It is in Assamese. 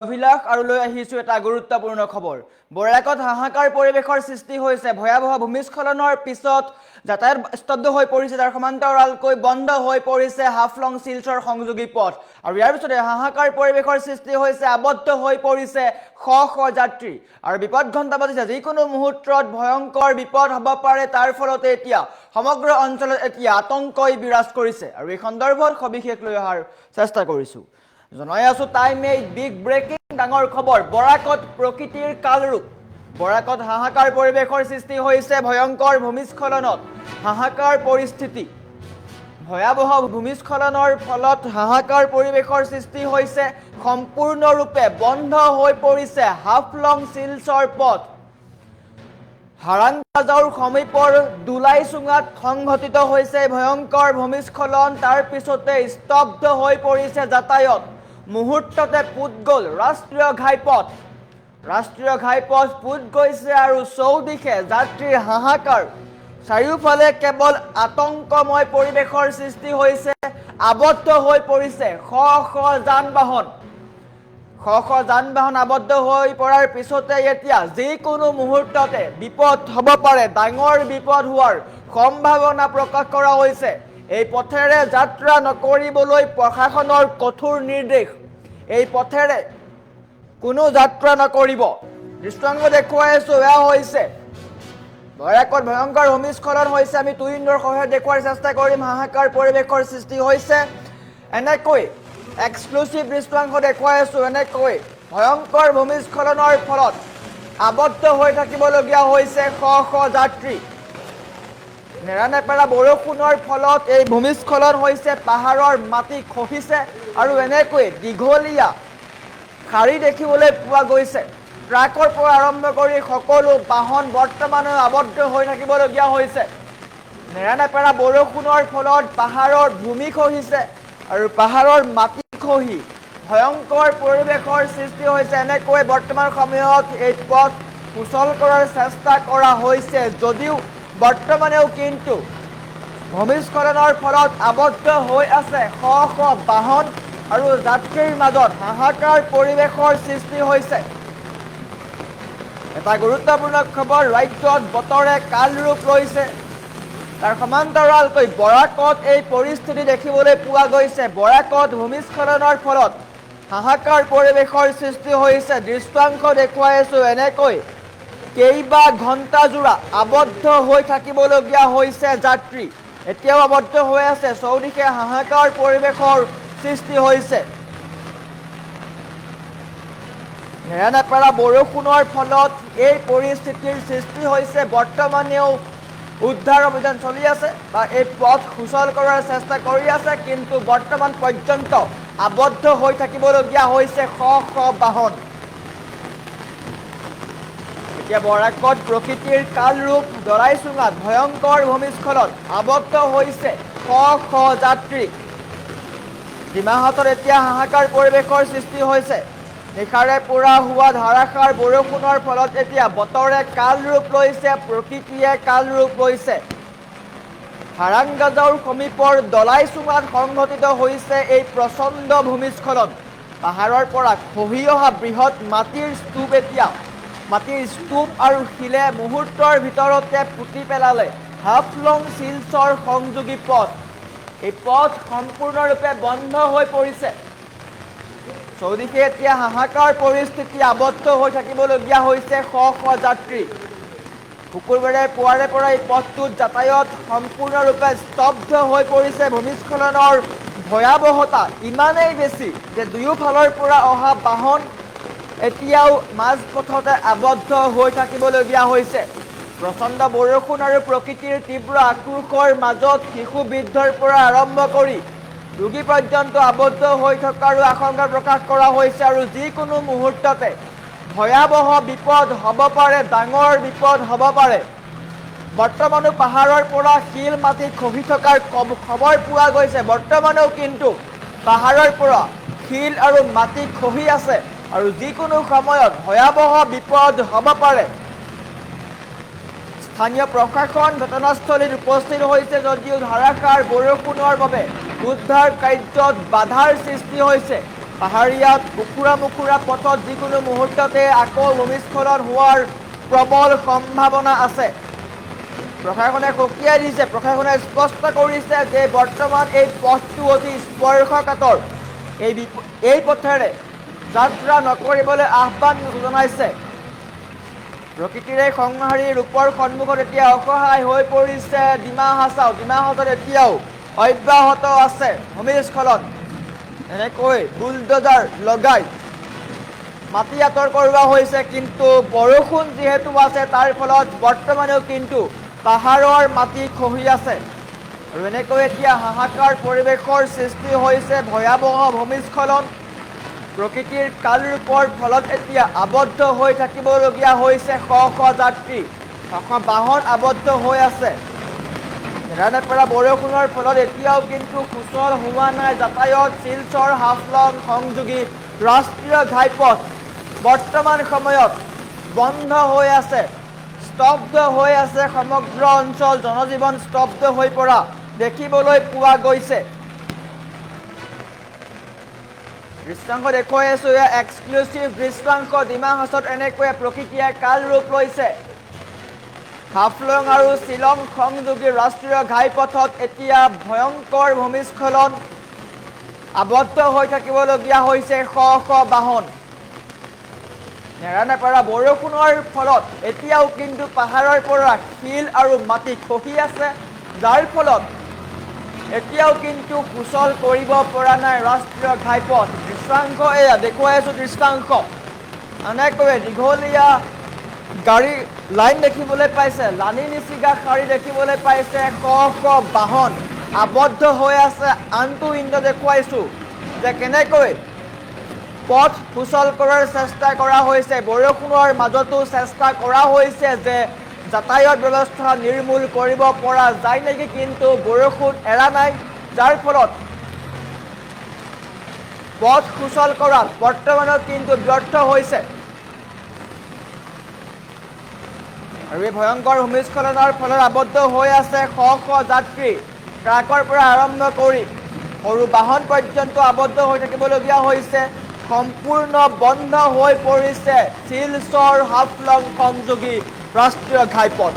অভিলাষ আৰু লৈ আহিছো এটা গুৰুত্বপূৰ্ণ খবৰ বৰাকত হাহাকাৰ পৰিবেশৰ সৃষ্টি হৈছে ভয়াবহ ভূমিস্খলনৰ পিছত যাতায়াত স্তব্ধ হৈ পৰিছে তাৰ সমান্তৰালকৈ বন্ধ হৈ পৰিছে হাফলং শিলচৰ সংযোগী পথ আৰু ইয়াৰ পিছতে হাহাকাৰ পৰিবেশৰ সৃষ্টি হৈছে আবদ্ধ হৈ পৰিছে শ শ যাত্ৰী আৰু বিপদ ঘণ্টা বাজিছে যিকোনো মুহূৰ্তত ভয়ংকৰ বিপদ হ'ব পাৰে তাৰ ফলতে এতিয়া সমগ্ৰ অঞ্চলত এতিয়া আতংকই বিৰাজ কৰিছে আৰু এই সন্দৰ্ভত সবিশেষ লৈ অহাৰ চেষ্টা কৰিছো জনাই আছো টাইম এইট বিগ ব্ৰেকিং ডাঙৰ খবৰ বৰাকত প্ৰকৃতিৰ কালৰূপ বৰাকত হাহাকাৰ পৰিবেশৰ সৃষ্টি হৈছে ভয়ংকৰ ভূমিস্খলনত হাহাকাৰ পৰিস্থিতি ভয়াবহ ভূমিস্খলনৰ ফলত হাহাকাৰ পৰিবেশৰ সৃষ্টি হৈছে সম্পূৰ্ণৰূপে বন্ধ হৈ পৰিছে হাফলং শিলচৰ পথ হাৰাংগাজাওৰ সমীপৰ দুলাইচুঙাত সংঘটিত হৈছে ভয়ংকৰ ভূমিস্খলন তাৰ পিছতে স্তব্ধ হৈ পৰিছে যাতায়াত মুহূৰ্ততে পুত গ'ল ৰাষ্ট্ৰীয় ঘাইপথ পুত গৈছে আৰু চৌদিশে যাত্ৰীৰ হাহাকাৰ চাৰিওফালে কেৱল আতংকময় পৰিবেশৰ সৃষ্টি হৈছে আবদ্ধ হৈ পৰিছে শ শ যান-বাহন আবদ্ধ হৈ পৰাৰ পিছতে এতিয়া যিকোনো মুহূৰ্ততে বিপদ হ'ব পাৰে ডাঙৰ বিপদ হোৱাৰ সম্ভাৱনা প্ৰকাশ কৰা হৈছে এই পথেৰে যাত্ৰা নকৰিবলৈ প্ৰশাসনৰ কঠোৰ নিৰ্দেশ এই পথেৰে কোনো যাত্ৰা নকৰিব দৃষ্টান্ত দেখুৱাই আছো এয়া হৈছে বৰাকত ভয়ংকৰ ভূমিস্খলন হৈছে আমি টুইনৰ সহায়ত দেখুৱাৰ চেষ্টা কৰিম হাহাকাৰ পৰিবেশৰ সৃষ্টি হৈছে এনেকৈ এক্সক্লুসিভ দৃষ্টান্ত দেখুৱাই আছো এনেকৈ ভয়ংকৰ ভূমিস্খলনৰ ফলত আবদ্ধ হৈ থাকিবলগীয়া হৈছে শ শ যাত্ৰী নেৰানেপেৰা বৰষুণৰ ফলত এই ভূমিস্খলন হৈছে পাহাৰৰ মাটি খহিছে আৰু এনেকৈ দীঘলীয়া খাৰী দেখিবলৈ পোৱা গৈছে ট্ৰাকৰ পৰা আৰম্ভ কৰি সকলো বাহন বৰ্তমানে আবদ্ধ হৈ থাকিবলগীয়া হৈছে নেৰানেপেৰা বৰষুণৰ ফলত পাহাৰৰ ভূমি খহিছে আৰু পাহাৰৰ মাটি খহি ভয়ংকৰ পৰিবেশৰ সৃষ্টি হৈছে এনেকৈ বৰ্তমান সময়ত এই পথ সুচল কৰাৰ চেষ্টা কৰা হৈছে যদিও বৰ্তমানেও কিন্তু ভূমিস্খলনৰ ফলত আবদ্ধ হৈ আছে শ শ বাহন আৰু যাত্ৰীৰ মাজত হাহাকাৰ পৰিবেশৰ সৃষ্টি হৈছে এটা গুৰুত্বপূৰ্ণ খবৰ ৰাজ্যত বতৰে কাল ৰূপ লৈছে তাৰ সমান্তৰালকৈ বৰাকত এই পৰিস্থিতি দেখিবলৈ পোৱা গৈছে বৰাকত ভূমিস্খলনৰ ফলত হাহাকাৰ পৰিবেশৰ সৃষ্টি হৈছে দৃষ্টান্ত দেখুৱাই আছো এনেকৈ কেইবা ঘণ্টা জোৰা আবদ্ধ হৈ থাকিবলগীয়া হৈছে যাত্ৰী এতিয়াও আবদ্ধ হৈ আছে চৌদিশে হাহাকাৰ পৰিবেশৰ সৃষ্টি হৈছে নেৰানেপেৰা বৰষুণৰ ফলত এই পৰিস্থিতিৰ সৃষ্টি হৈছে বৰ্তমানেও উদ্ধাৰ অভিযান চলি আছে বা এই পথ সুচল কৰাৰ চেষ্টা কৰি আছে কিন্তু বৰ্তমান পৰ্যন্ত আবদ্ধ হৈ থাকিবলগীয়া হৈছে শ শ বাহন এতিয়া বৰাকত প্ৰকৃতিৰ কালৰূপ দলাইচুঙাত ভয়ংকৰ ভূমিস্খলন আবদ্ধ হৈছে শ শ যাত্ৰী ডিমাহাটত এতিয়া হাহাকাৰ পৰিবেশৰ সৃষ্টি হৈছে নিশাৰে পৰা হোৱা ধাৰাসাৰ বৰষুণৰ ফলত এতিয়া বতৰে কাল ৰূপ লৈছে প্ৰকৃতিয়ে কাল ৰূপ লৈছে হাৰাংগাজাওৰ সমীপৰ দলাইচুঙাত সংঘটিত হৈছে এই প্ৰচণ্ড ভূমিস্খলন পাহাৰৰ পৰা খহি অহা বৃহৎ মাটিৰ স্তূপ আৰু শিলে মুহূৰ্তৰ ভিতৰতে পুতি পেলালে হাফলং শিলচৰ সংযোগী পথ এই পথ সম্পূৰ্ণৰূপে বন্ধ হৈ পৰিছে চৌদিশে এতিয়া হাহাকাৰ পৰিস্থিতি আবদ্ধ হৈ থাকিবলগীয়া হৈছে শ শ যাত্ৰী শুকুৰবাৰে পুৱাৰে পৰা এই পথটোত যাতায়াত সম্পূৰ্ণৰূপে স্তব্ধ হৈ পৰিছে ভূমিস্খলনৰ ভয়াৱহতা ইমানেই বেছি যে দুয়োফালৰ পৰা অহা বাহন এতিয়াও মাজপথতে আবদ্ধ হৈ থাকিবলগীয়া হৈছে প্ৰচণ্ড বৰষুণ আৰু প্ৰকৃতিৰ তীব্ৰ আক্ৰোশৰ মাজত শিশু বৃদ্ধৰ পৰা আৰম্ভ কৰি ৰোগী পৰ্যন্ত আবদ্ধ হৈ থকাৰো আশংকা প্ৰকাশ কৰা হৈছে আৰু যিকোনো মুহূৰ্ততে ভয়াবহ বিপদ হ'ব পাৰে ডাঙৰ বিপদ হ'ব পাৰে বৰ্তমানো পাহাৰৰ পৰা শিল মাটি খহি থকাৰ খবৰ পোৱা গৈছে বৰ্তমানেও কিন্তু পাহাৰৰ পৰা শিল আৰু মাটি খহি আছে আৰু যিকোনো সময়ত ভয়াবহ বিপদ হ'ব পাৰে স্থানীয় প্ৰশাসন ঘটনাস্থলীত উপস্থিত হৈছে যদিও ধাৰাসাৰ বৰষুণৰ বাবে উদ্ধাৰ কাৰ্যত বাধাৰ সৃষ্টি হৈছে পাহাৰীয়া মুখুৰা পথত যিকোনো মুহূৰ্ততে আকৌ ভূমিস্খলন হোৱাৰ প্ৰবল সম্ভাৱনা আছে। প্ৰশাসনে সকীয়াই দিছে, প্ৰশাসনে স্পষ্ট কৰিছে যে বৰ্তমান এই পথটো অতি স্পৰ্শকাতৰ। এই পথেৰে যাত্ৰা নকৰিবলৈ আহ্বান জনাইছে। প্ৰকৃতিৰে সংহাৰী ৰূপৰ সন্মুখত এতিয়া অসহায় হৈ পৰিছে ডিমা হাছাও। ডিমা হাছাওত এতিয়াও অব্যাহত আছে ভূমিস্খলন। এনেকৈ বুলডোজাৰ লগাই মাটি আঁতৰ কৰোৱা হৈছে, কিন্তু বৰষুণ যিহেতু আছে তাৰ ফলত বৰ্তমানেও কিন্তু পাহাৰৰ মাটি খহি আছে। আৰু এনেকৈ এতিয়া হাহাকাৰ পৰিৱেশৰ সৃষ্টি হৈছে। ভয়াৱহ ভূমিস্খলন প্ৰকৃতিৰ কালৰূপৰ ফলত এতিয়া আবদ্ধ হৈ থাকিবলগীয়া হৈছে। শ শ যাত্ৰী, শ বাহন আবদ্ধ হৈ আছে। নেৰানেপেৰা বৰষুণৰ ফলত এতিয়াও কিন্তু সুচল হোৱা নাই যাতায়ত। শিলচৰ হাফলং সংযোগী ৰাষ্ট্ৰীয় ঘাইপথ বৰ্তমান সময়ত বন্ধ হৈ আছে, স্তব্ধ হৈ আছে। সমগ্ৰ অঞ্চল জনজীৱন স্তব্ধ হৈ পৰা দেখিবলৈ পোৱা গৈছে। দৃশ্যাংশ দেখুৱাই আছো, এয়া এক্সক্লুচিভ দৃশ্যাংশ। ডিমা হাছাওত এনেকৈ প্ৰকৃতিয়ে কাল ৰূপ লৈছে। হাফলং আৰু শ্বিলং সংযোগী ৰাষ্ট্ৰীয় ঘাইপথত এতিয়া ভয়ংকৰ ভূমিস্খলন, আবদ্ধ হৈ থাকিবলগীয়া হৈছে শ শ বাহন। নেৰানেপেৰা বৰষুণৰ ফলত এতিয়াও কিন্তু পাহাৰৰ পৰা শিল আৰু মাটি খহি আছে, যাৰ ফলত এতিয়াও কিন্তু সুচল কৰিব পৰা নাই ৰাষ্ট্ৰীয় ঘাইপথ। দৃশ্যাংশ এয়া দেখুৱাই আছো। দৃশ্যাংশ এনেকৈ দীঘলীয়া গাড়ী লাইন দেখিবলৈ পাইছে, লানি নিচিগা শাৰী দেখিবলৈ পাইছে। শ শ বাহন আবদ্ধ হৈ আছে। আনটো ইণ্ড দেখুৱাইছো যে কেনেকৈ পথ সুচল কৰাৰ চেষ্টা কৰা হৈছে। বৰষুণৰ মাজতো চেষ্টা কৰা হৈছে যে যাতায়াত ব্যৱস্থা নিৰ্মূল কৰিব পৰা যায় নেকি, কিন্তু বৰষুণ এৰা নাই, যাৰ ফলত পথ সুচল কৰাত বৰ্তমানত কিন্তু ব্যৰ্থ হৈছে। আৰু এই ভয়ংকৰ ভূমিস্খলনৰ ফলত আবদ্ধ হৈ আছে শ শ যাত্ৰী। ট্ৰাকৰ পৰা আৰম্ভ কৰি সৰু বাহন পৰ্যন্ত আবদ্ধ হৈ থাকিবলগীয়া হৈছে। সম্পূৰ্ণ বন্ধ হৈ পৰিছে শিলচৰ হাফলং সংযোগী ৰাষ্ট্ৰীয় ঘাইপথ।